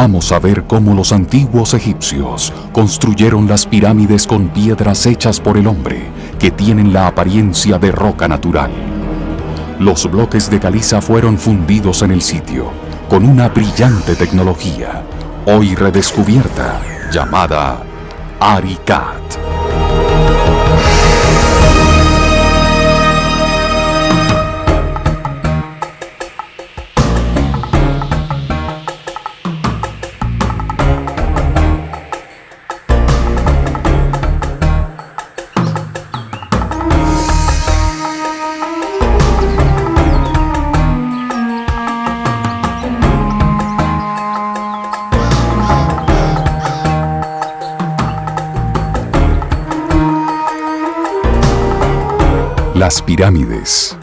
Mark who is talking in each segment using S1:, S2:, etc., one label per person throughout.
S1: vamos a ver cómo los antiguos egipcios construyeron las pirámides con piedras hechas por el hombre, que tienen la apariencia de roca natural. Los bloques de caliza fueron fundidos en el sitio, con una brillante tecnología, hoy redescubierta, llamada ARICAD. Las pirámides,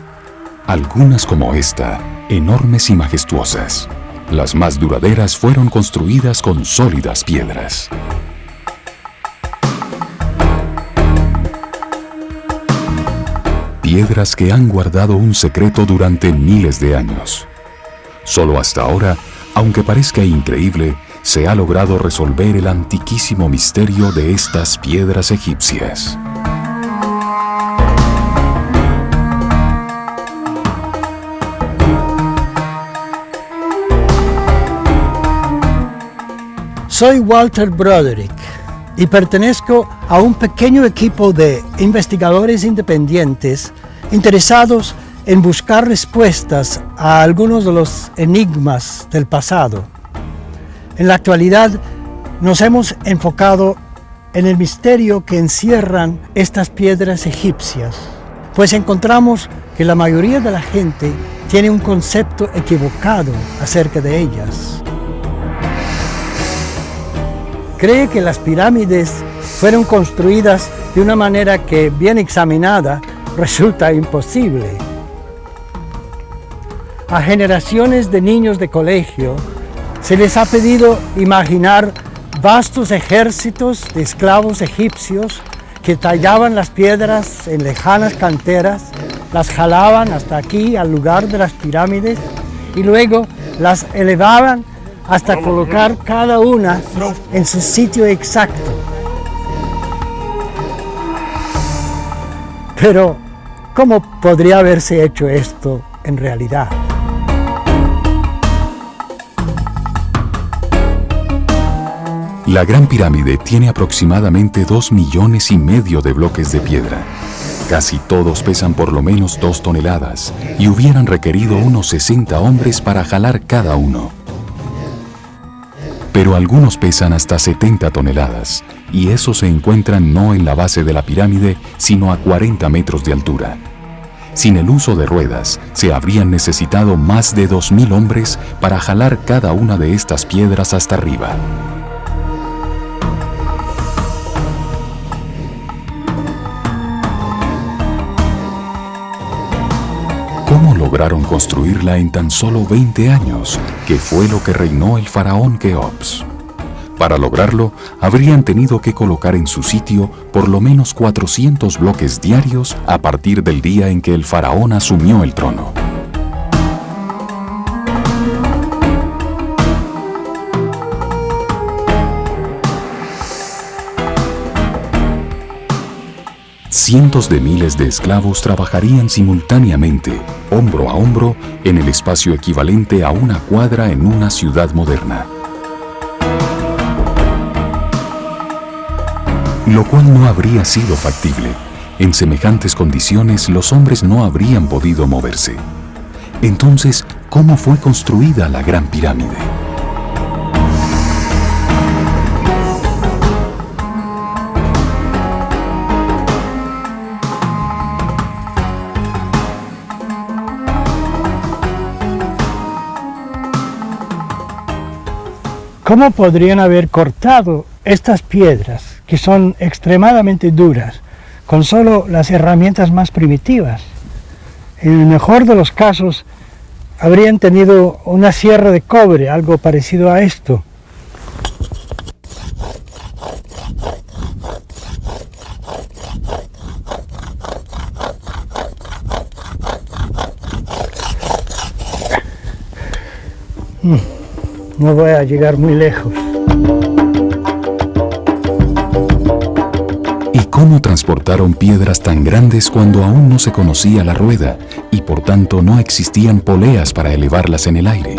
S1: algunas como esta, enormes y majestuosas. Las más duraderas fueron construidas con sólidas piedras. Piedras que han guardado un secreto durante miles de años. Solo hasta ahora, aunque parezca increíble, se ha logrado resolver el antiquísimo misterio de estas piedras egipcias.
S2: Soy Walter Broderick y pertenezco a un pequeño equipo de investigadores independientes interesados en buscar respuestas a algunos de los enigmas del pasado. En la actualidad nos hemos enfocado en el misterio que encierran estas piedras egipcias, pues encontramos que la mayoría de la gente tiene un concepto equivocado acerca de ellas. Cree que las pirámides fueron construidas de una manera que, bien examinada, resulta imposible. A generaciones de niños de colegio se les ha pedido imaginar vastos ejércitos de esclavos egipcios que tallaban las piedras en lejanas canteras, las jalaban hasta aquí al lugar de las pirámides y luego las elevaban hasta colocar cada una en su sitio exacto. Pero, ¿cómo podría haberse hecho esto en realidad?
S1: La Gran Pirámide tiene aproximadamente 2,5 millones de bloques de piedra. Casi todos pesan por lo menos 2 toneladas y hubieran requerido unos 60 hombres para jalar cada uno. Pero algunos pesan hasta 70 toneladas, y esos se encuentran no en la base de la pirámide, sino a 40 metros de altura. Sin el uso de ruedas, se habrían necesitado más de 2,000 hombres para jalar cada una de estas piedras hasta arriba. ¿Cómo lograron construirla en tan solo 20 años, que fue lo que reinó el faraón Keops? Para lograrlo, habrían tenido que colocar en su sitio por lo menos 400 bloques diarios a partir del día en que el faraón asumió el trono. Cientos de miles de esclavos trabajarían simultáneamente, hombro a hombro, en el espacio equivalente a una cuadra en una ciudad moderna. Lo cual no habría sido factible. En semejantes condiciones, los hombres no habrían podido moverse. Entonces, ¿cómo fue construida la Gran Pirámide?
S2: ¿Cómo podrían haber cortado estas piedras, que son extremadamente duras, con solo las herramientas más primitivas? En el mejor de los casos, habrían tenido una sierra de cobre, algo parecido a esto. no voy a llegar muy lejos.
S1: ¿Y cómo transportaron piedras tan grandes cuando aún no se conocía la rueda y por tanto no existían poleas para elevarlas en el aire?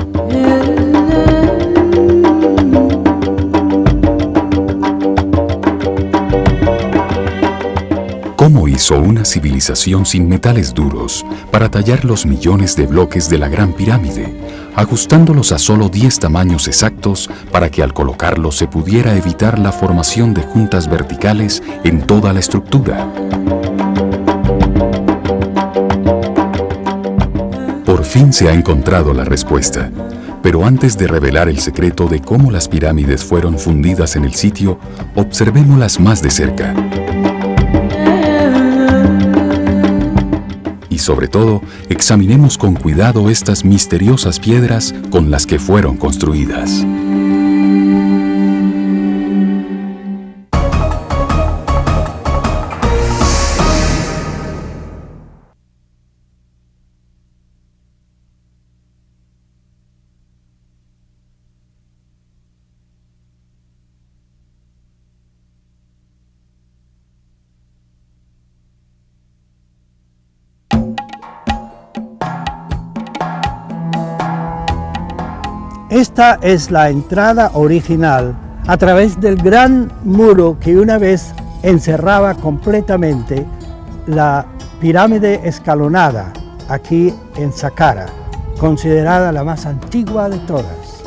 S1: ¿Cómo hizo una civilización sin metales duros para tallar los millones de bloques de la Gran Pirámide, ajustándolos a solo 10 tamaños exactos para que al colocarlos se pudiera evitar la formación de juntas verticales en toda la estructura? Por fin se ha encontrado la respuesta, pero antes de revelar el secreto de cómo las pirámides fueron fundidas en el sitio, observémoslas más de cerca. Y sobre todo, examinemos con cuidado estas misteriosas piedras con las que fueron construidas.
S2: Esta es la entrada original a través del gran muro que una vez encerraba completamente la pirámide escalonada aquí en Saqqara, considerada la más antigua de todas.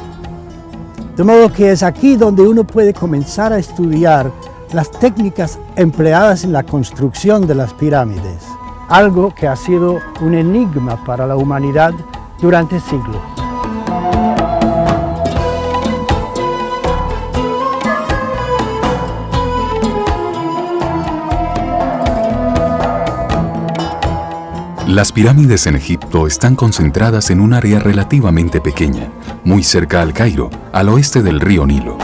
S2: De modo que es aquí donde uno puede comenzar a estudiar las técnicas empleadas en la construcción de las pirámides, algo que ha sido un enigma para la humanidad durante siglos.
S1: Las pirámides en Egipto están concentradas en un área relativamente pequeña, muy cerca al Cairo, al oeste del río Nilo.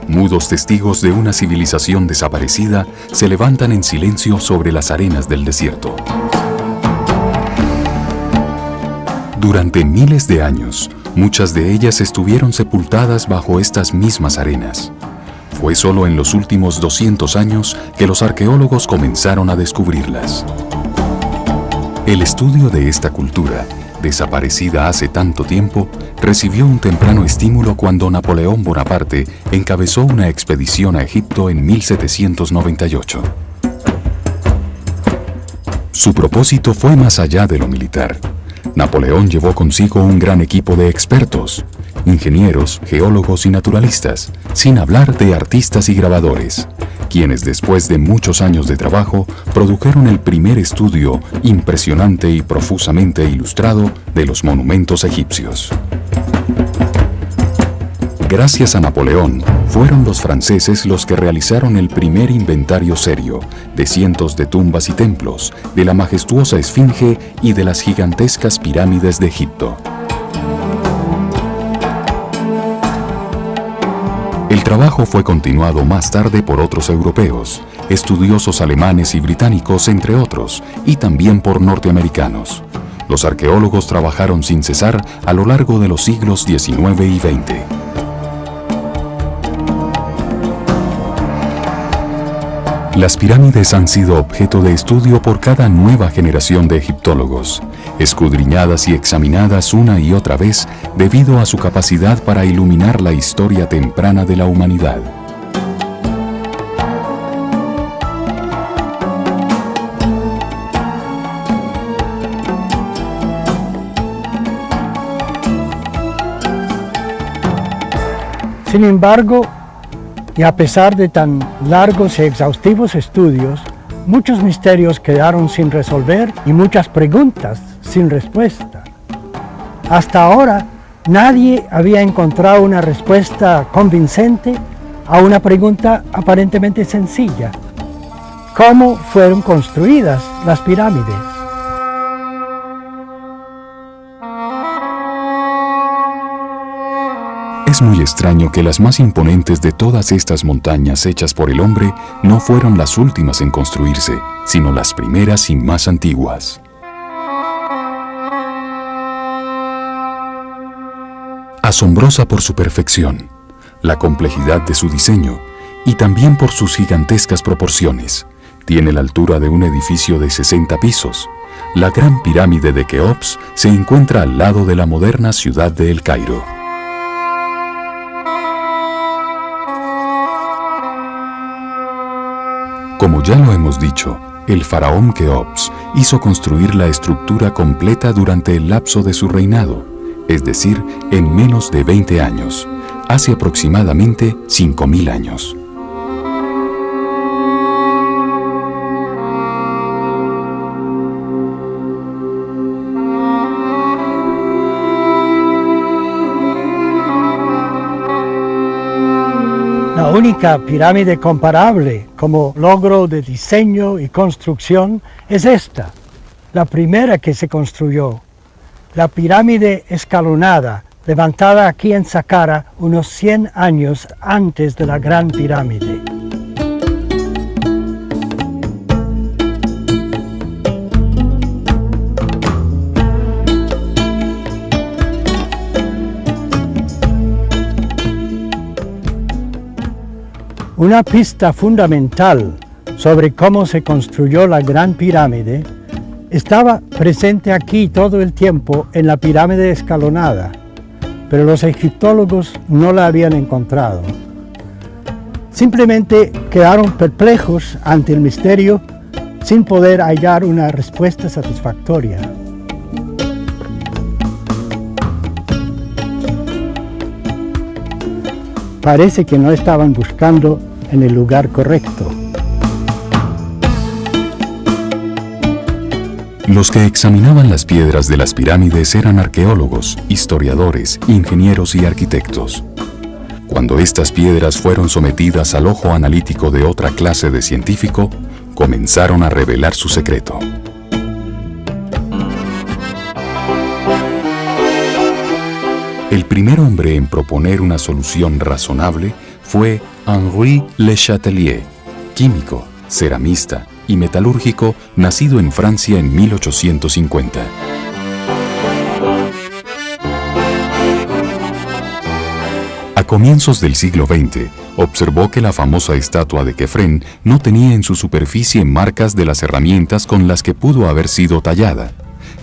S1: Mudos testigos de una civilización desaparecida se levantan en silencio sobre las arenas del desierto. Durante miles de años, muchas de ellas estuvieron sepultadas bajo estas mismas arenas. Fue solo en los últimos 200 años que los arqueólogos comenzaron a descubrirlas. El estudio de esta cultura, desaparecida hace tanto tiempo, recibió un temprano estímulo cuando Napoleón Bonaparte encabezó una expedición a Egipto en 1798. Su propósito fue más allá de lo militar. Napoleón llevó consigo un gran equipo de expertos, ingenieros, geólogos y naturalistas, sin hablar de artistas y grabadores, quienes después de muchos años de trabajo produjeron el primer estudio impresionante y profusamente ilustrado de los monumentos egipcios. Gracias a Napoleón, fueron los franceses los que realizaron el primer inventario serio de cientos de tumbas y templos, de la majestuosa Esfinge y de las gigantescas pirámides de Egipto. El trabajo fue continuado más tarde por otros europeos, estudiosos alemanes y británicos, entre otros, y también por norteamericanos. Los arqueólogos trabajaron sin cesar a lo largo de los siglos XIX y XX. Las pirámides han sido objeto de estudio por cada nueva generación de egiptólogos, escudriñadas y examinadas una y otra vez debido a su capacidad para iluminar la historia temprana de la humanidad.
S2: Sin embargo, y a pesar de tan largos y exhaustivos estudios, muchos misterios quedaron sin resolver y muchas preguntas sin respuesta. Hasta ahora, nadie había encontrado una respuesta convincente a una pregunta aparentemente sencilla: ¿cómo fueron construidas las pirámides?
S1: Es muy extraño que las más imponentes de todas estas montañas hechas por el hombre no fueron las últimas en construirse, sino las primeras y más antiguas. Asombrosa por su perfección, la complejidad de su diseño y también por sus gigantescas proporciones. Tiene la altura de un edificio de 60 pisos. La Gran Pirámide de Keops se encuentra al lado de la moderna ciudad de El Cairo. Como ya lo hemos dicho, el faraón Keops hizo construir la estructura completa durante el lapso de su reinado, es decir, en menos de 20 años, hace aproximadamente 5.000 años.
S2: La única pirámide comparable como logro de diseño y construcción es esta, la primera que se construyó, la pirámide escalonada, levantada aquí en Saqqara unos 100 años antes de la Gran Pirámide. Una pista fundamental sobre cómo se construyó la Gran Pirámide estaba presente aquí todo el tiempo en la pirámide escalonada, pero los egiptólogos no la habían encontrado. Simplemente quedaron perplejos ante el misterio sin poder hallar una respuesta satisfactoria. Parece que no estaban buscando en el lugar correcto.
S1: Los que examinaban las piedras de las pirámides eran arqueólogos, historiadores, ingenieros y arquitectos. Cuando estas piedras fueron sometidas al ojo analítico de otra clase de científico, comenzaron a revelar su secreto. El primer hombre en proponer una solución razonable fue Henri Le Chatelier, químico, ceramista y metalúrgico nacido en Francia en 1850. A comienzos del siglo XX, observó que la famosa estatua de Kefren no tenía en su superficie marcas de las herramientas con las que pudo haber sido tallada.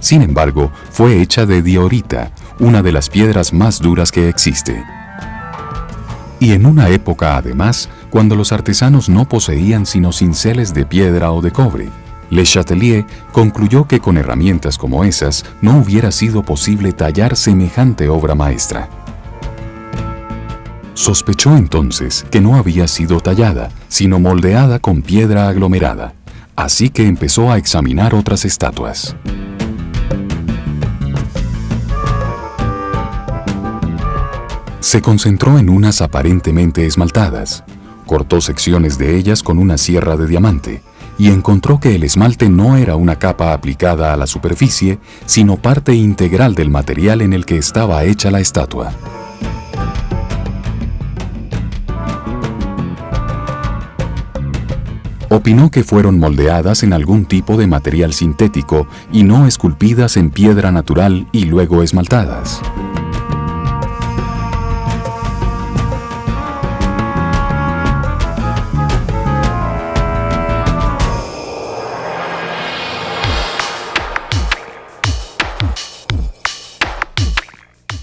S1: Sin embargo, fue hecha de diorita, una de las piedras más duras que existe. Y en una época, además, cuando los artesanos no poseían sino cinceles de piedra o de cobre, Le Chatelier concluyó que con herramientas como esas no hubiera sido posible tallar semejante obra maestra. Sospechó entonces que no había sido tallada, sino moldeada con piedra aglomerada, así que empezó a examinar otras estatuas. Se concentró en unas aparentemente esmaltadas, cortó secciones de ellas con una sierra de diamante y encontró que el esmalte no era una capa aplicada a la superficie, sino parte integral del material en el que estaba hecha la estatua. Opinó que fueron moldeadas en algún tipo de material sintético y no esculpidas en piedra natural y luego esmaltadas.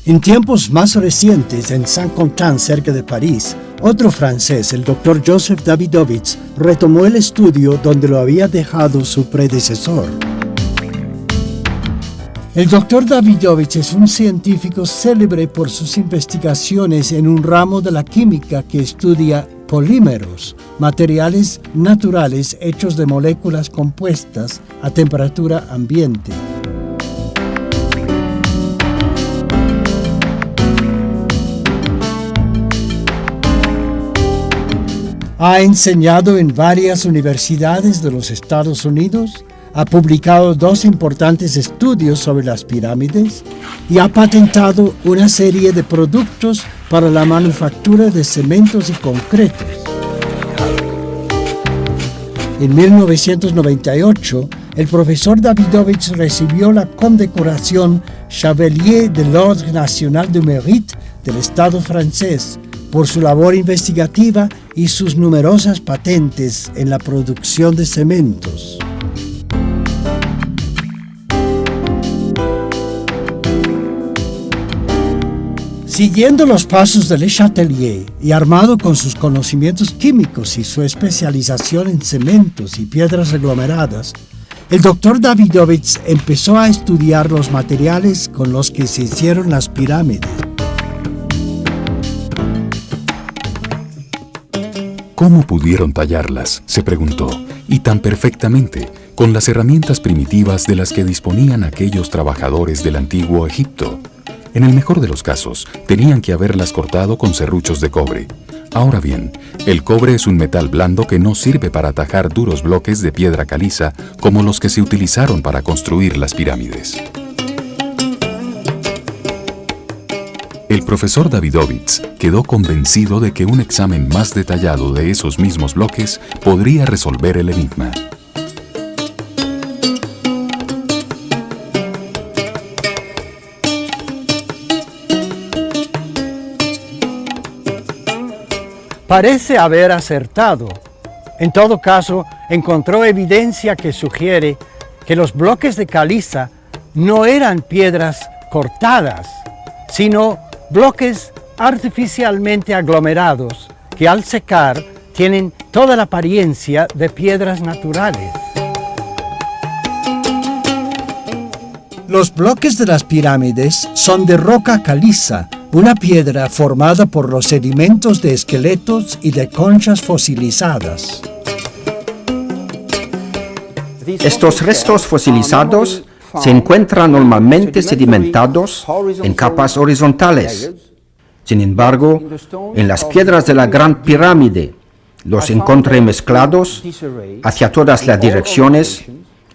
S2: En tiempos más recientes, en Saint-Quentin, cerca de París, otro francés, el Dr. Joseph Davidovits, retomó el estudio donde lo había dejado su predecesor. El Dr. Davidovits es un científico célebre por sus investigaciones en un ramo de la química que estudia polímeros, materiales naturales hechos de moléculas compuestas a temperatura ambiente. Ha enseñado en varias universidades de los Estados Unidos, ha publicado 2 importantes estudios sobre las pirámides y ha patentado una serie de productos para la manufactura de cementos y concretos. En 1998, el profesor Davidovits recibió la condecoración Chevalier de l'Ordre National du Mérite del Estado francés por su labor investigativa y sus numerosas patentes en la producción de cementos. Siguiendo los pasos de Le Chatelier y armado con sus conocimientos químicos y su especialización en cementos y piedras aglomeradas, el doctor Davidovits empezó a estudiar los materiales con los que se hicieron las pirámides.
S1: ¿Cómo pudieron tallarlas?, se preguntó, y tan perfectamente, con las herramientas primitivas de las que disponían aquellos trabajadores del antiguo Egipto. En el mejor de los casos, tenían que haberlas cortado con serruchos de cobre. Ahora bien, el cobre es un metal blando que no sirve para tajar duros bloques de piedra caliza como los que se utilizaron para construir las pirámides. El profesor Davidovits quedó convencido de que un examen más detallado de esos mismos bloques podría resolver el enigma.
S2: Parece haber acertado. En todo caso, encontró evidencia que sugiere que los bloques de caliza no eran piedras cortadas, sino bloques artificialmente aglomerados que al secar tienen toda la apariencia de piedras naturales. Los bloques de las pirámides son de roca caliza, una piedra formada por los sedimentos de esqueletos y de conchas fosilizadas.
S3: Estos restos fosilizados se encuentran normalmente sedimentados en capas horizontales. Sin embargo, en las piedras de la Gran Pirámide los encontré mezclados hacia todas las direcciones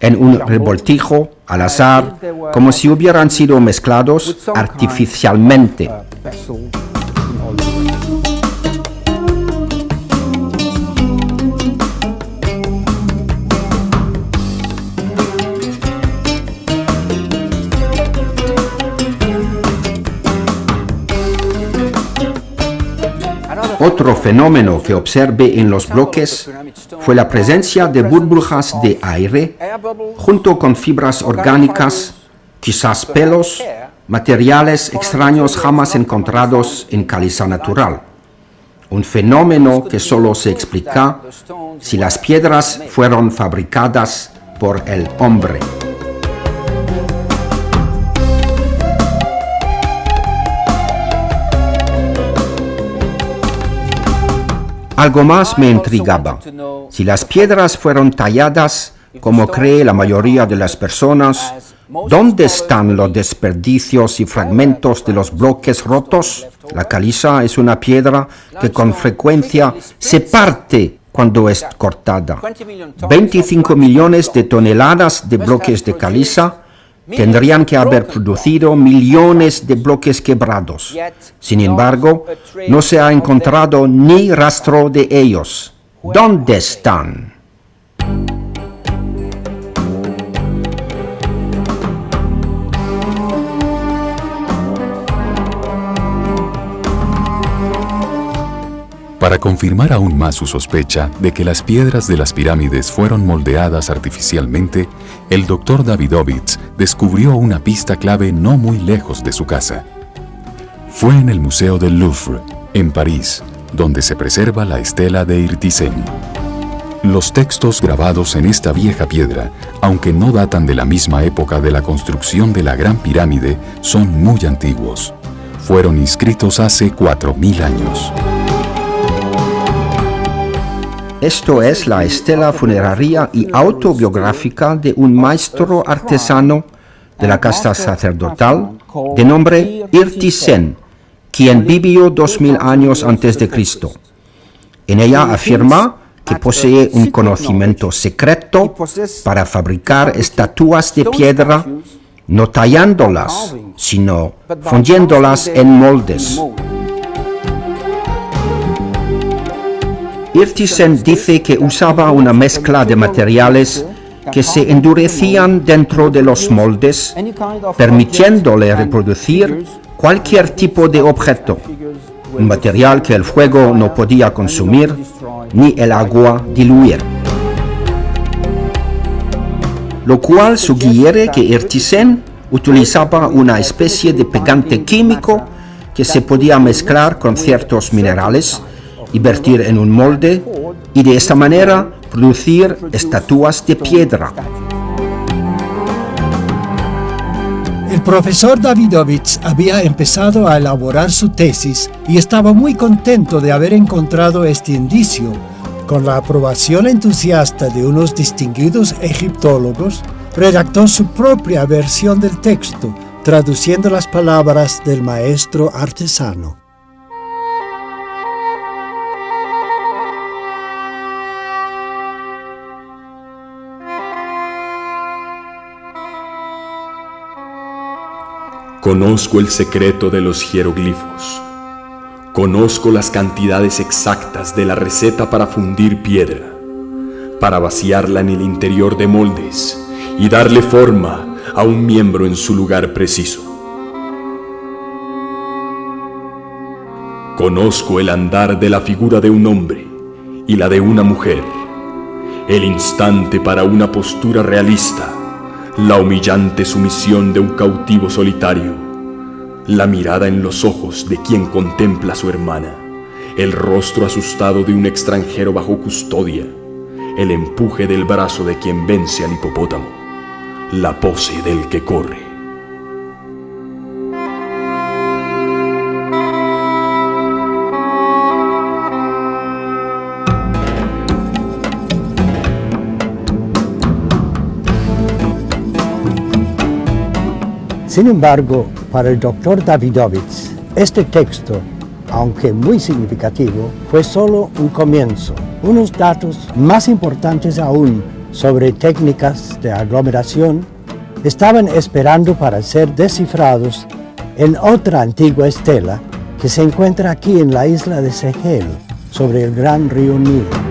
S3: en un revoltijo al azar, como si hubieran sido mezclados artificialmente. Otro fenómeno que observé en los bloques fue la presencia de burbujas de aire junto con fibras orgánicas, quizás pelos, materiales extraños jamás encontrados en caliza natural. Un fenómeno que solo se explica si las piedras fueron fabricadas por el hombre. Algo más me intrigaba. Si las piedras fueron talladas, como cree la mayoría de las personas, ¿dónde están los desperdicios y fragmentos de los bloques rotos? La caliza es una piedra que con frecuencia se parte cuando es cortada. 25 millones de toneladas de bloques de caliza tendrían que haber producido millones de bloques quebrados. Sin embargo, no se ha encontrado ni rastro de ellos. ¿Dónde están?
S1: Para confirmar aún más su sospecha de que las piedras de las pirámides fueron moldeadas artificialmente, el doctor Davidovits descubrió una pista clave no muy lejos de su casa. Fue en el Museo del Louvre, en París, donde se preserva la estela de Irtisen. Los textos grabados en esta vieja piedra, aunque no datan de la misma época de la construcción de la Gran Pirámide, son muy antiguos. Fueron inscritos hace 4000 años.
S3: Esto es la estela funeraria y autobiográfica de un maestro artesano de la casta sacerdotal de nombre Irtisen, quien vivió 2000 años antes de Cristo. En ella afirma que posee un conocimiento secreto para fabricar estatuas de piedra, no tallándolas, sino fundiéndolas en moldes. Irtisen dice que usaba una mezcla de materiales que se endurecían dentro de los moldes, permitiéndole reproducir cualquier tipo de objeto, un material que el fuego no podía consumir ni el agua diluir. Lo cual sugiere que Ertisen utilizaba una especie de pegante químico que se podía mezclar con ciertos minerales y vertir en un molde y de esta manera producir estatuas de piedra.
S2: El profesor Davidovich había empezado a elaborar su tesis y estaba muy contento de haber encontrado este indicio. Con la aprobación entusiasta de unos distinguidos egiptólogos, redactó su propia versión del texto, traduciendo las palabras del maestro artesano.
S4: Conozco el secreto de los jeroglifos. Conozco las cantidades exactas de la receta para fundir piedra, para vaciarla en el interior de moldes y darle forma a un miembro en su lugar preciso. Conozco el andar de la figura de un hombre y la de una mujer, el instante para una postura realista, la humillante sumisión de un cautivo solitario, la mirada en los ojos de quien contempla a su hermana, el rostro asustado de un extranjero bajo custodia, el empuje del brazo de quien vence al hipopótamo, la pose del que corre.
S2: Sin embargo, para el doctor Davidovich, este texto, aunque muy significativo, fue solo un comienzo. Unos datos más importantes aún sobre técnicas de aglomeración estaban esperando para ser descifrados en otra antigua estela que se encuentra aquí en la isla de Sehel, sobre el gran río Nilo.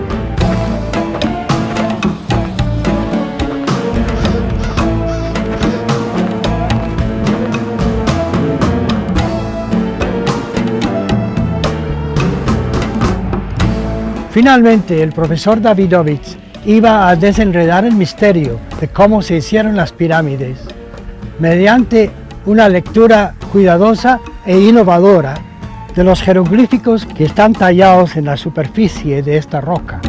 S2: Finalmente, el profesor Davidovich iba a desenredar el misterio de cómo se hicieron las pirámides mediante una lectura cuidadosa e innovadora de los jeroglíficos que están tallados en la superficie de esta roca.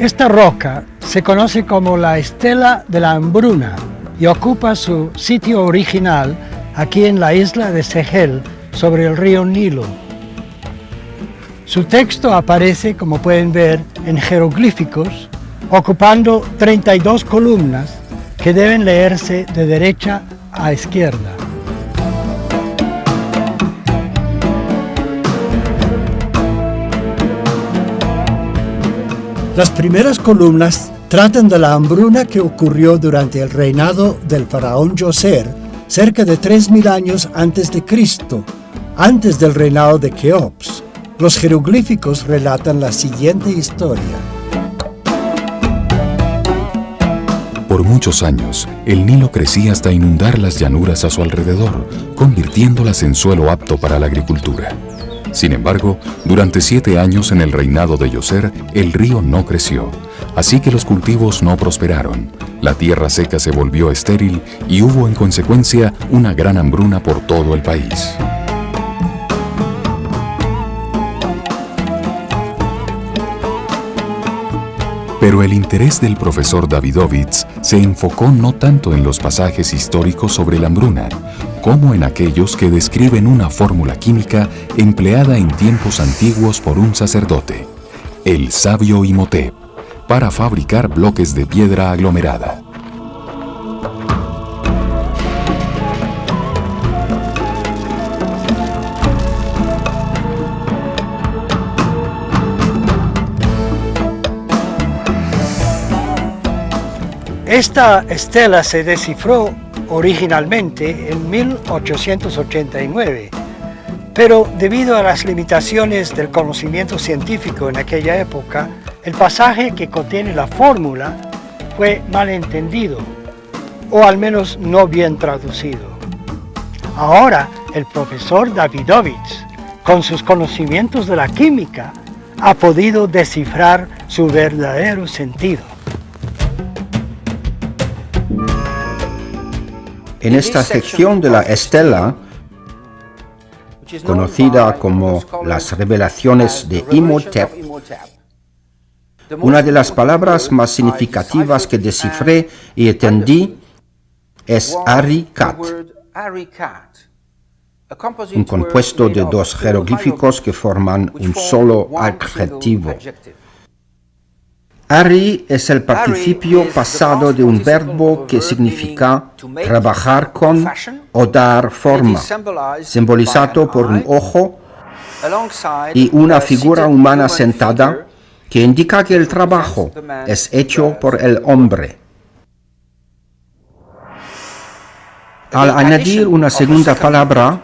S2: Esta roca se conoce como la Estela de la Hambruna y ocupa su sitio original aquí en la isla de Sehel, sobre el río Nilo. Su texto aparece, como pueden ver, en jeroglíficos, ocupando 32 columnas que deben leerse de derecha a izquierda. Las primeras columnas tratan de la hambruna que ocurrió durante el reinado del faraón Djoser, cerca de 3000 años antes de Cristo, antes del reinado de Keops. Los jeroglíficos relatan la siguiente historia.
S1: Por muchos años, el Nilo crecía hasta inundar las llanuras a su alrededor, convirtiéndolas en suelo apto para la agricultura. Sin embargo, durante 7 años en el reinado de Djoser, el río no creció, así que los cultivos no prosperaron, la tierra seca se volvió estéril y hubo en consecuencia una gran hambruna por todo el país. Pero el interés del profesor Davidovich se enfocó no tanto en los pasajes históricos sobre la hambruna, como en aquellos que describen una fórmula química empleada en tiempos antiguos por un sacerdote, el sabio Imhotep, para fabricar bloques de piedra aglomerada.
S2: Esta estela se descifró originalmente en 1889, pero debido a las limitaciones del conocimiento científico en aquella época, el pasaje que contiene la fórmula fue malentendido, o al menos no bien traducido. Ahora, el profesor Davidovich, con sus conocimientos de la química, ha podido descifrar su verdadero sentido.
S3: En esta sección de la estela, conocida como las revelaciones de Imhotep, una de las palabras más significativas que descifré y entendí es Ari-Kat, un compuesto de dos jeroglíficos que forman un solo adjetivo. Ari es el participio pasado de un verbo que significa trabajar con o dar forma, simbolizado por un ojo y una figura humana sentada, que indica que el trabajo es hecho por el hombre. Al añadir una segunda palabra,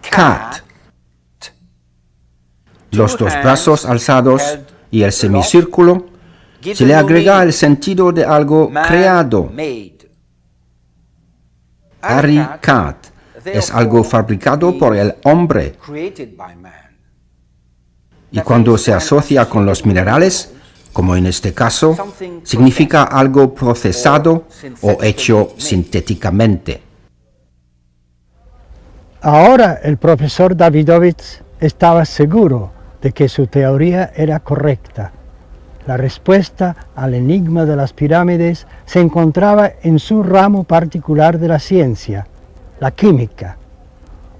S3: kat, los dos brazos alzados y el semicírculo, se le agrega el sentido de algo creado. Ari-Kat es algo fabricado por el hombre. Y cuando se asocia con los minerales, como en este caso, significa algo procesado o hecho sintéticamente.
S2: Ahora el profesor Davidovich estaba seguro de que su teoría era correcta. La respuesta al enigma de las pirámides se encontraba en su ramo particular de la ciencia, la química,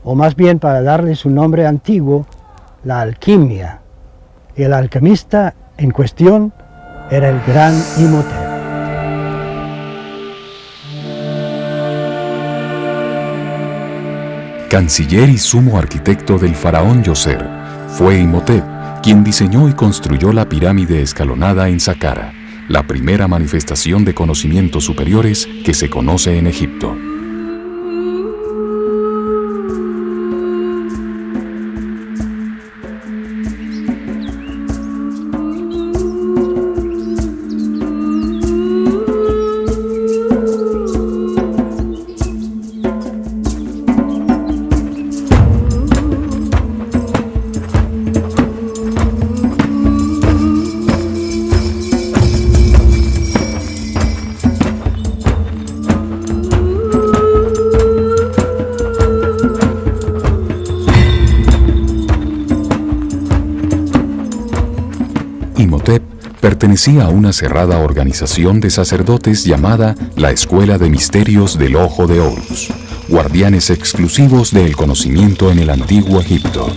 S2: o más bien, para darle su nombre antiguo, la alquimia. Y el alquimista en cuestión era el gran Imhotep.
S1: Canciller y sumo arquitecto del faraón Djoser, fue Imhotep quien diseñó y construyó la pirámide escalonada en Saqqara, la primera manifestación de conocimientos superiores que se conoce en Egipto. Imhotep pertenecía a una cerrada organización de sacerdotes llamada la Escuela de Misterios del Ojo de Horus, guardianes exclusivos del conocimiento en el Antiguo Egipto.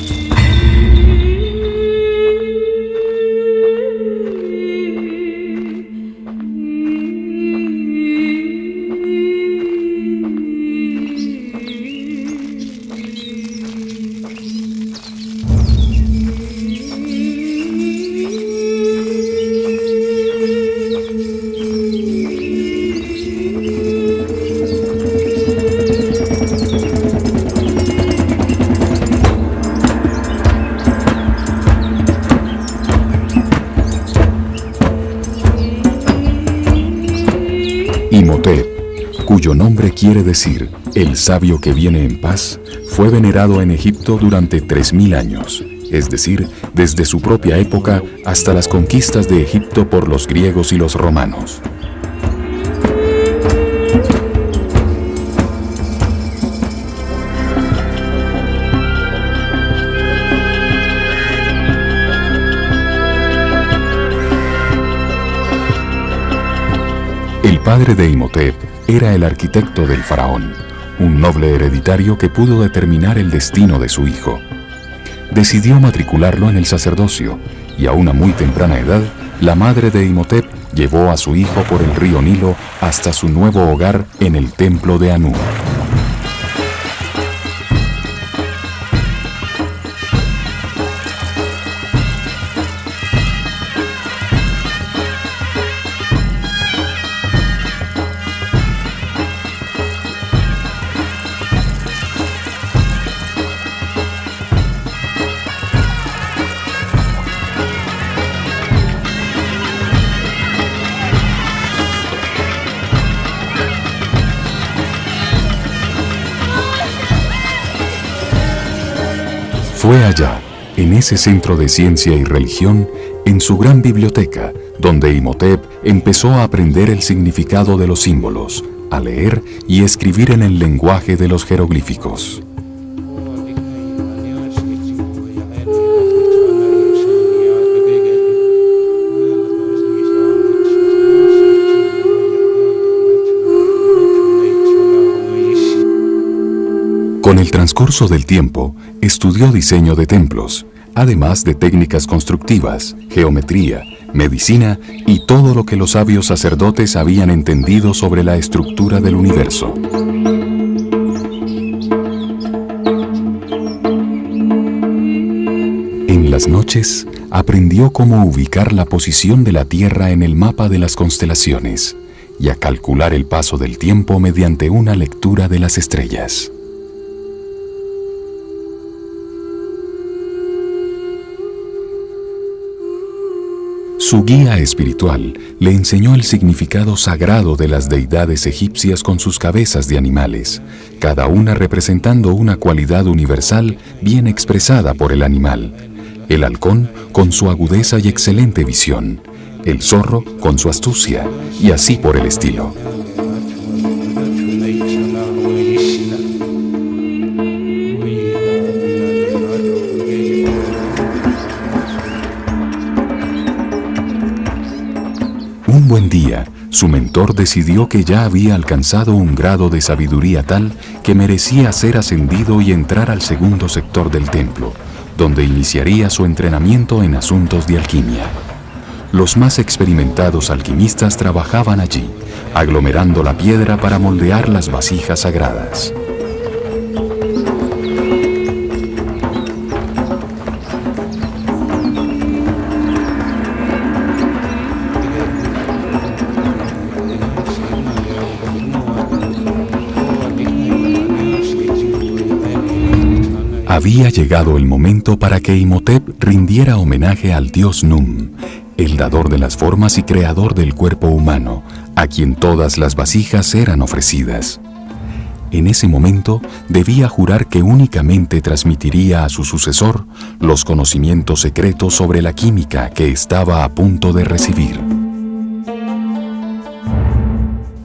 S1: Imhotep, cuyo nombre quiere decir el sabio que viene en paz, fue venerado en Egipto durante 3000 años, es decir, desde su propia época hasta las conquistas de Egipto por los griegos y los romanos. El padre de Imhotep era el arquitecto del faraón, un noble hereditario que pudo determinar el destino de su hijo. Decidió matricularlo en el sacerdocio y a una muy temprana edad, la madre de Imhotep llevó a su hijo por el río Nilo hasta su nuevo hogar en el templo de Anu. Fue allá, en ese centro de ciencia y religión, en su gran biblioteca, donde Imhotep empezó a aprender el significado de los símbolos, a leer y escribir en el lenguaje de los jeroglíficos. Con el transcurso del tiempo, estudió diseño de templos, además de técnicas constructivas, geometría, medicina y todo lo que los sabios sacerdotes habían entendido sobre la estructura del universo. En las noches, aprendió cómo ubicar la posición de la Tierra en el mapa de las constelaciones y a calcular el paso del tiempo mediante una lectura de las estrellas. Su guía espiritual le enseñó el significado sagrado de las deidades egipcias con sus cabezas de animales, cada una representando una cualidad universal bien expresada por el animal. El halcón con su agudeza y excelente visión, el zorro con su astucia, y así por el estilo. Un buen día, su mentor decidió que ya había alcanzado un grado de sabiduría tal que merecía ser ascendido y entrar al segundo sector del templo, donde iniciaría su entrenamiento en asuntos de alquimia. Los más experimentados alquimistas trabajaban allí, aglomerando la piedra para moldear las vasijas sagradas. Había llegado el momento para que Imhotep rindiera homenaje al dios Num, el dador de las formas y creador del cuerpo humano, a quien todas las vasijas eran ofrecidas. En ese momento debía jurar que únicamente transmitiría a su sucesor los conocimientos secretos sobre la química que estaba a punto de recibir.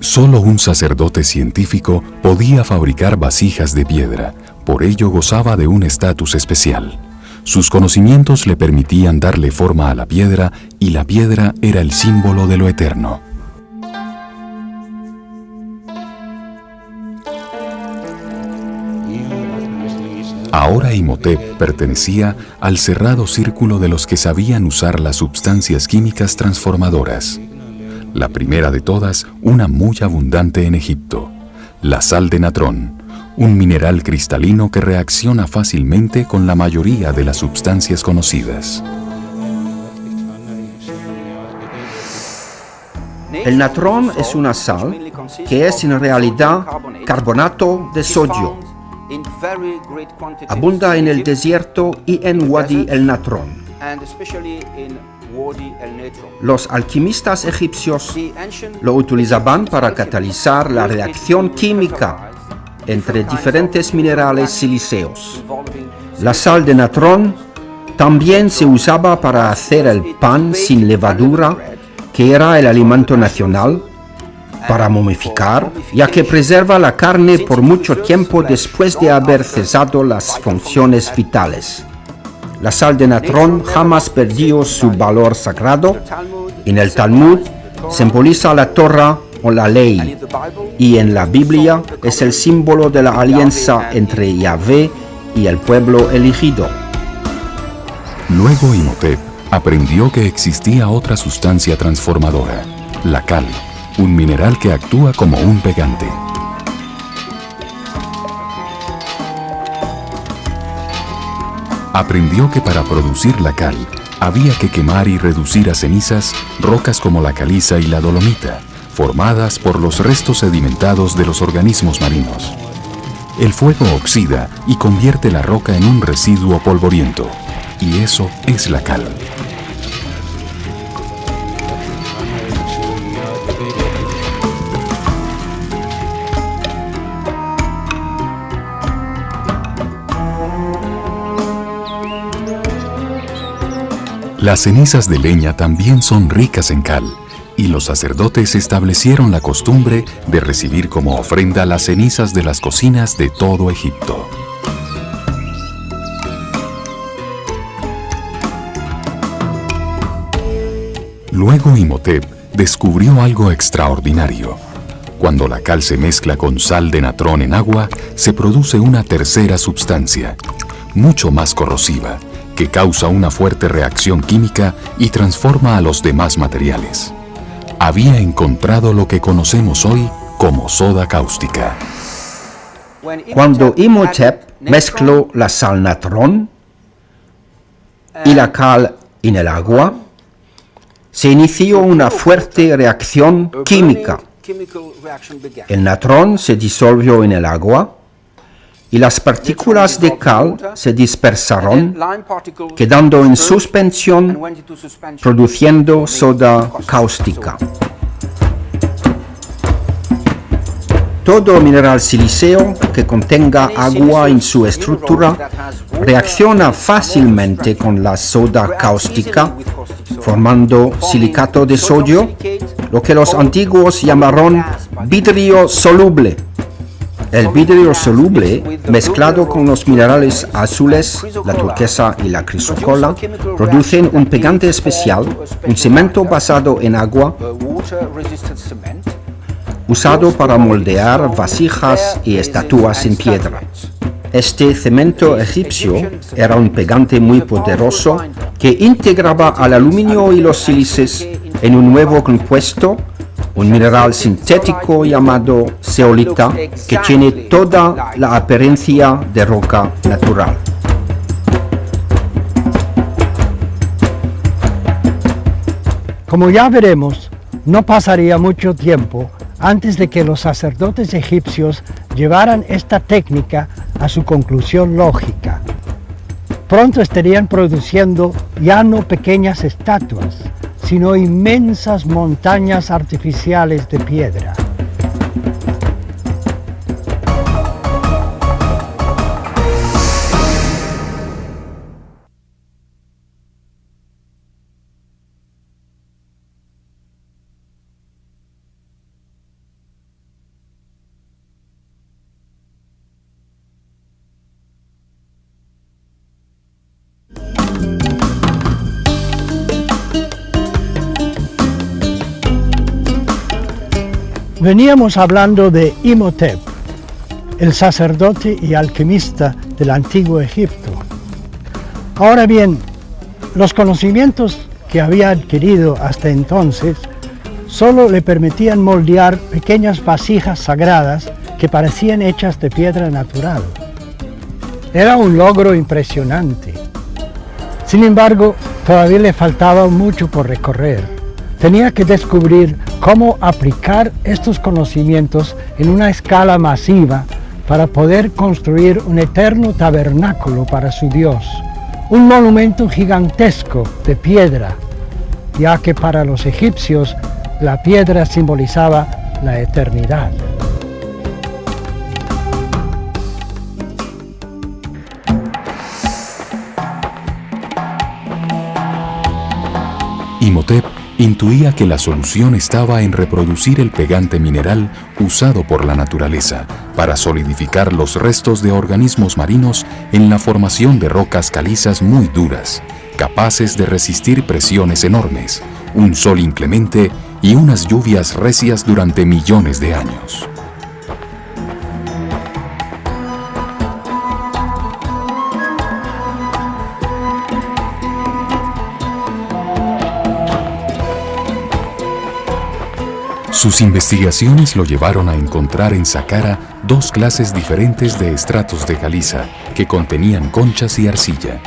S1: Solo un sacerdote científico podía fabricar vasijas de piedra, por ello gozaba de un estatus especial. Sus conocimientos le permitían darle forma a la piedra y la piedra era el símbolo de lo eterno. Ahora Imhotep pertenecía al cerrado círculo de los que sabían usar las sustancias químicas transformadoras. La primera de todas, una muy abundante en Egipto, la sal de natrón, un mineral cristalino que reacciona fácilmente con la mayoría de las sustancias conocidas.
S3: El natrón es una sal que es en realidad carbonato de sodio. Abunda en el desierto y en Wadi el Natrón. Los alquimistas egipcios lo utilizaban para catalizar la reacción química entre diferentes minerales silíceos. La sal de natrón también se usaba para hacer el pan sin levadura, que era el alimento nacional, para momificar, ya que preserva la carne por mucho tiempo después de haber cesado las funciones vitales. La sal de natrón jamás perdió su valor sagrado. En el Talmud simboliza la Torah o la ley, y en la Biblia es el símbolo de la alianza entre Yahvé y el pueblo elegido.
S1: Luego Imhotep aprendió que existía otra sustancia transformadora, la cal, un mineral que actúa como un pegante. Aprendió que para producir la cal había que quemar y reducir a cenizas rocas como la caliza y la dolomita, formadas por los restos sedimentados de los organismos marinos. El fuego oxida y convierte la roca en un residuo polvoriento, y eso es la cal. Las cenizas de leña también son ricas en cal, y los sacerdotes establecieron la costumbre de recibir como ofrenda las cenizas de las cocinas de todo Egipto. Luego Imhotep descubrió algo extraordinario. Cuando la cal se mezcla con sal de natrón en agua, se produce una tercera sustancia, mucho más corrosiva, que causa una fuerte reacción química y transforma a los demás materiales. Había encontrado lo que conocemos hoy como soda cáustica.
S3: Cuando Imhotep mezcló la sal natrón y la cal en el agua, se inició una fuerte reacción química. El natrón se disolvió en el agua y las partículas de cal se dispersaron, quedando en suspensión, produciendo soda cáustica. Todo mineral silíceo que contenga agua en su estructura reacciona fácilmente con la soda cáustica, formando silicato de sodio, lo que los antiguos llamaron vidrio soluble. El vidrio soluble, mezclado con los minerales azules, la turquesa y la crisocola, producen un pegante especial, un cemento basado en agua, usado para moldear vasijas y estatuas en piedra. Este cemento egipcio era un pegante muy poderoso que integraba al aluminio y los sílices en un nuevo compuesto, un mineral sintético llamado zeolita, que tiene toda la apariencia de roca natural.
S2: Como ya veremos, no pasaría mucho tiempo antes de que los sacerdotes egipcios llevaran esta técnica a su conclusión lógica. Pronto estarían produciendo ya no pequeñas estatuas, sino inmensas montañas artificiales de piedra. Veníamos hablando de Imhotep, el sacerdote y alquimista del antiguo Egipto. Ahora bien, los conocimientos que había adquirido hasta entonces solo le permitían moldear pequeñas vasijas sagradas que parecían hechas de piedra natural. Era un logro impresionante. Sin embargo, todavía le faltaba mucho por recorrer. Tenía que descubrir cómo aplicar estos conocimientos en una escala masiva para poder construir un eterno tabernáculo para su Dios, un monumento gigantesco de piedra, ya que para los egipcios la piedra simbolizaba la eternidad.
S1: Imhotep intuía que la solución estaba en reproducir el pegante mineral usado por la naturaleza para solidificar los restos de organismos marinos en la formación de rocas calizas muy duras, capaces de resistir presiones enormes, un sol inclemente y unas lluvias recias durante millones de años. Sus investigaciones lo llevaron a encontrar en Saqqara dos clases diferentes de estratos de caliza que contenían conchas y arcilla.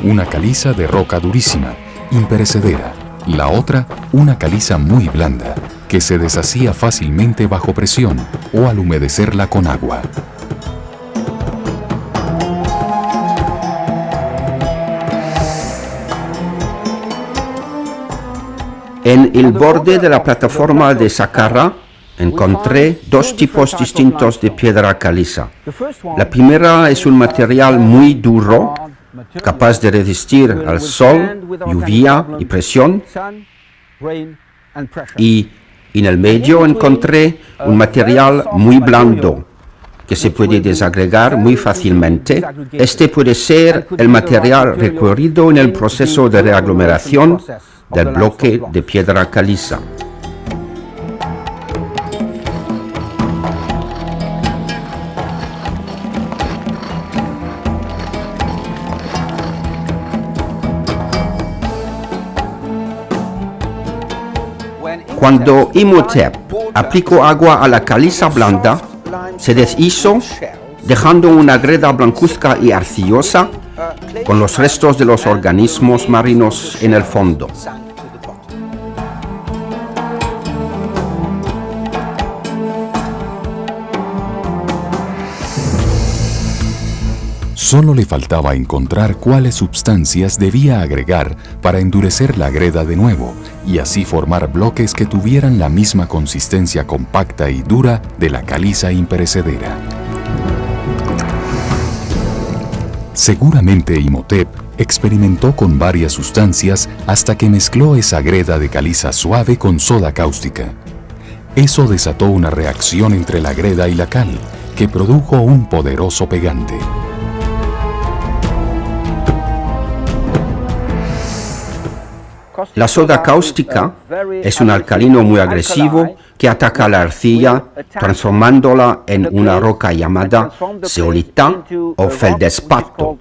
S1: Una caliza de roca durísima, imperecedera, la otra una caliza muy blanda, que se deshacía fácilmente bajo presión o al humedecerla con agua.
S3: En el borde de la plataforma de Saqqara encontré dos tipos distintos de piedra caliza. La primera es un material muy duro, capaz de resistir al sol, lluvia y presión. Y en el medio encontré un material muy blando que se puede desagregar muy fácilmente. Este puede ser el material requerido en el proceso de reaglomeración del bloque de piedra caliza. Cuando Imhotep aplicó agua a la caliza blanda, se deshizo, dejando una greda blancuzca y arcillosa con los restos de los organismos marinos en el fondo.
S1: Solo le faltaba encontrar cuáles sustancias debía agregar para endurecer la greda de nuevo y así formar bloques que tuvieran la misma consistencia compacta y dura de la caliza imperecedera. Seguramente Imhotep experimentó con varias sustancias hasta que mezcló esa greda de caliza suave con soda cáustica. Eso desató una reacción entre la greda y la cal, que produjo un poderoso pegante.
S3: La soda cáustica es un alcalino muy agresivo que ataca la arcilla, transformándola en una roca llamada zeolita o feldespato.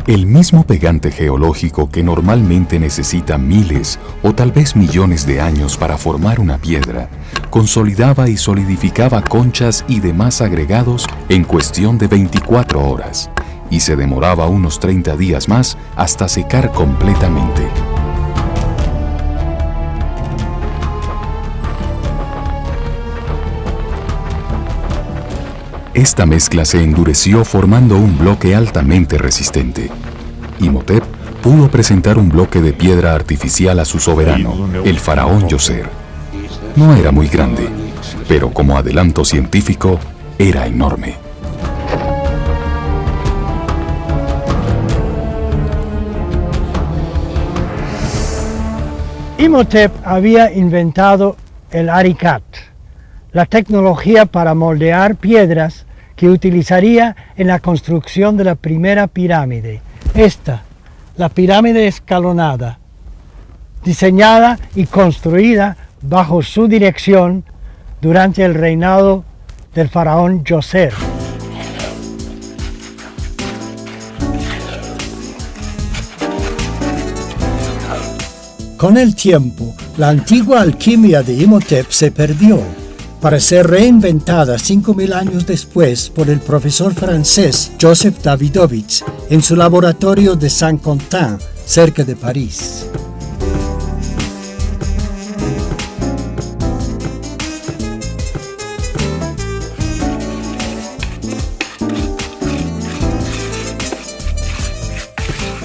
S1: El mismo pegante geológico que normalmente necesita miles o tal vez millones de años para formar una piedra, consolidaba y solidificaba conchas y demás agregados en cuestión de 24 horas, y se demoraba unos 30 días más hasta secar completamente. Esta mezcla se endureció formando un bloque altamente resistente. Imhotep pudo presentar un bloque de piedra artificial a su soberano, el faraón Djoser. No era muy grande, pero como adelanto científico, era enorme.
S2: Imhotep había inventado el Arikat, la tecnología para moldear piedras que utilizaría en la construcción de la primera pirámide. Esta, la pirámide escalonada, diseñada y construida bajo su dirección durante el reinado del faraón Djoser. Con el tiempo, la antigua alquimia de Imhotep se perdió, para ser reinventada 5000 años después por el profesor francés Joseph Davidovich en su laboratorio de Saint-Quentin, cerca de París.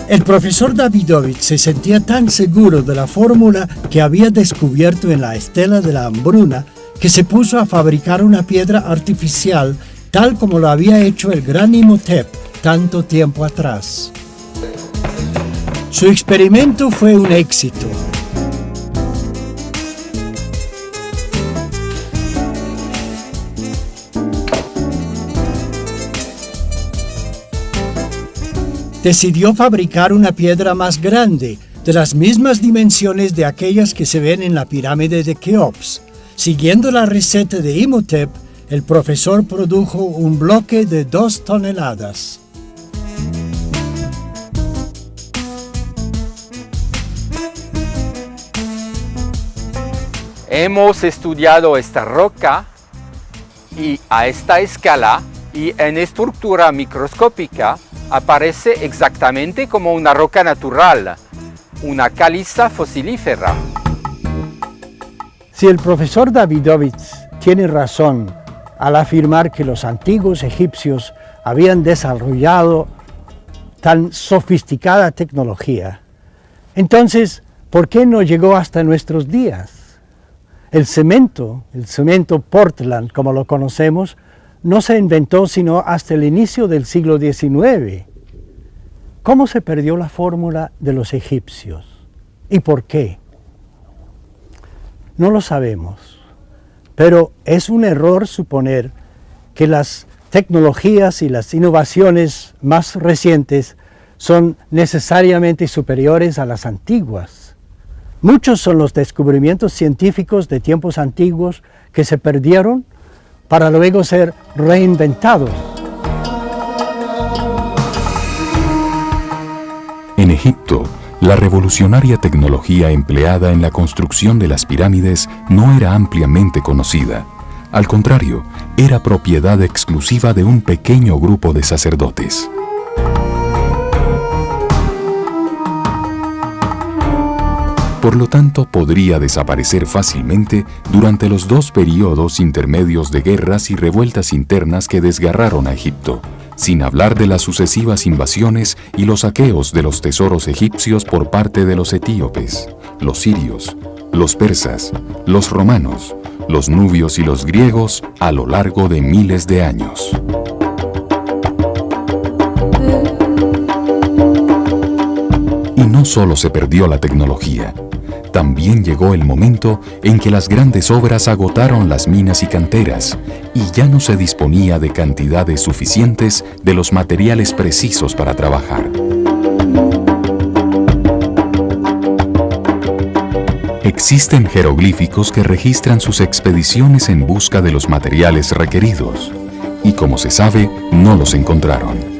S2: El profesor Davidovich se sentía tan seguro de la fórmula que había descubierto en la estela de la hambruna que se puso a fabricar una piedra artificial tal como lo había hecho el gran Imhotep tanto tiempo atrás. Su experimento fue un éxito. Decidió fabricar una piedra más grande, de las mismas dimensiones de aquellas que se ven en la pirámide de Keops. Siguiendo la receta de Imhotep, el profesor produjo un bloque de 2 toneladas.
S5: Hemos estudiado esta roca y a esta escala y en estructura microscópica aparece exactamente como una roca natural, una caliza fosilífera.
S2: Si el profesor Davidovich tiene razón al afirmar que los antiguos egipcios habían desarrollado tan sofisticada tecnología, entonces, ¿por qué no llegó hasta nuestros días? El cemento Portland, como lo conocemos, no se inventó sino hasta el inicio del siglo XIX. ¿Cómo se perdió la fórmula de los egipcios? ¿Y por qué? No lo sabemos, pero es un error suponer que las tecnologías y las innovaciones más recientes son necesariamente superiores a las antiguas. Muchos son los descubrimientos científicos de tiempos antiguos que se perdieron para luego ser reinventados.
S1: En Egipto, la revolucionaria tecnología empleada en la construcción de las pirámides no era ampliamente conocida. Al contrario, era propiedad exclusiva de un pequeño grupo de sacerdotes. Por lo tanto, podría desaparecer fácilmente durante los dos periodos intermedios de guerras y revueltas internas que desgarraron a Egipto, sin hablar de las sucesivas invasiones y los saqueos de los tesoros egipcios por parte de los etíopes, los sirios, los persas, los romanos, los nubios y los griegos a lo largo de miles de años. Y no solo se perdió la tecnología, también llegó el momento en que las grandes obras agotaron las minas y canteras y ya no se disponía de cantidades suficientes de los materiales precisos para trabajar. Existen jeroglíficos que registran sus expediciones en busca de los materiales requeridos y, como se sabe, no los encontraron.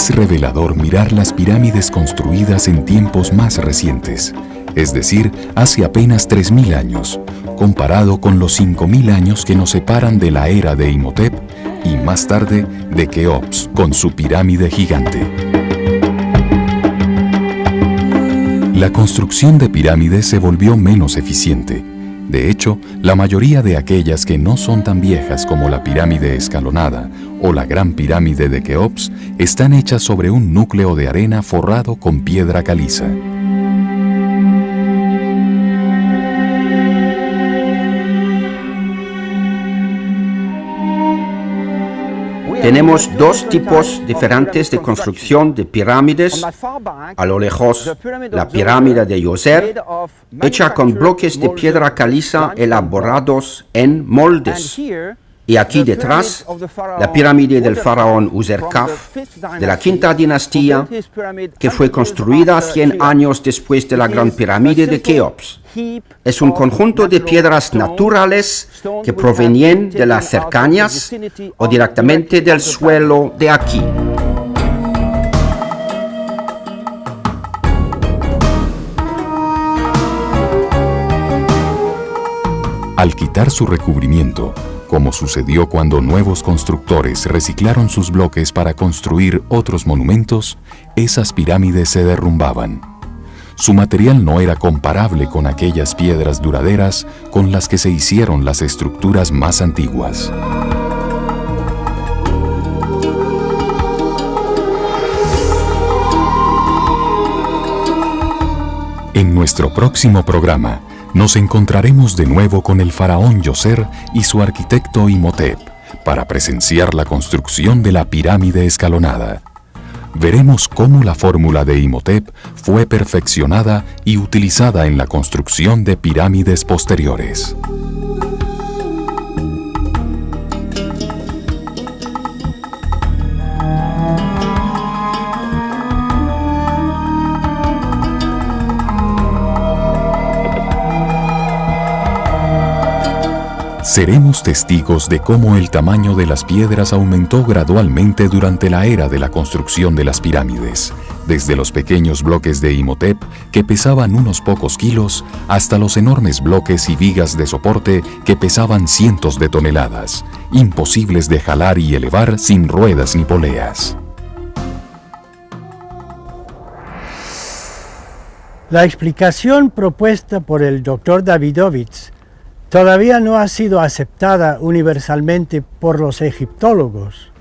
S1: Es revelador mirar las pirámides construidas en tiempos más recientes, es decir, hace apenas 3.000 años, comparado con los 5.000 años que nos separan de la era de Imhotep y más tarde de Keops con su pirámide gigante. La construcción de pirámides se volvió menos eficiente. De hecho, la mayoría de aquellas que no son tan viejas como la pirámide escalonada o la gran pirámide de Keops están hechas sobre un núcleo de arena forrado con piedra caliza.
S3: Tenemos dos tipos diferentes de construcción de pirámides. A lo lejos, la pirámide de Djoser, hecha con bloques de piedra caliza elaborados en moldes. Y aquí detrás, la pirámide del faraón Userkaf, de la quinta dinastía, que fue construida 100 años después de la gran pirámide de Keops. Es un conjunto de piedras naturales que provenían de las cercanías o directamente del suelo de aquí.
S1: Al quitar su recubrimiento, como sucedió cuando nuevos constructores reciclaron sus bloques para construir otros monumentos, esas pirámides se derrumbaban. Su material no era comparable con aquellas piedras duraderas con las que se hicieron las estructuras más antiguas. En nuestro próximo programa, nos encontraremos de nuevo con el faraón Djoser y su arquitecto Imhotep para presenciar la construcción de la pirámide escalonada. Veremos cómo la fórmula de Imhotep fue perfeccionada y utilizada en la construcción de pirámides posteriores. Seremos testigos de cómo el tamaño de las piedras aumentó gradualmente durante la era de la construcción de las pirámides, desde los pequeños bloques de Imhotep que pesaban unos pocos kilos hasta los enormes bloques y vigas de soporte que pesaban cientos de toneladas, imposibles de jalar y elevar sin ruedas ni poleas.
S2: La explicación propuesta por el Dr. Davidovich todavía no ha sido aceptada universalmente por los egiptólogos.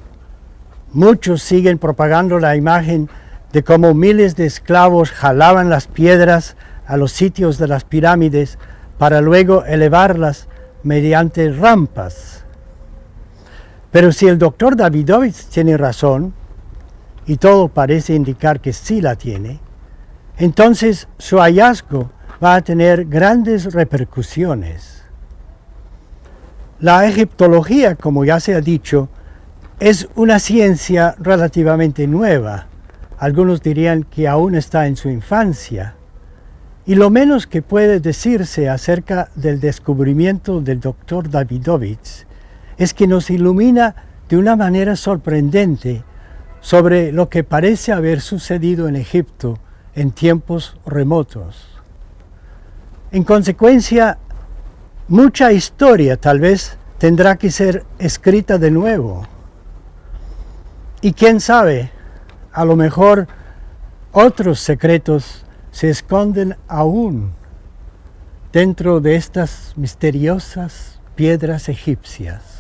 S2: Muchos siguen propagando la imagen de cómo miles de esclavos jalaban las piedras a los sitios de las pirámides para luego elevarlas mediante rampas. Pero si el doctor Davidovich tiene razón, y todo parece indicar que sí la tiene, entonces su hallazgo va a tener grandes repercusiones. La egiptología, como ya se ha dicho, es una ciencia relativamente nueva. Algunos dirían que aún está en su infancia. Y lo menos que puede decirse acerca del descubrimiento del doctor Davidovich es que nos ilumina de una manera sorprendente sobre lo que parece haber sucedido en Egipto en tiempos remotos. En consecuencia, mucha historia tal vez tendrá que ser escrita de nuevo. Y quién sabe, a lo mejor otros secretos se esconden aún dentro de estas misteriosas piedras egipcias.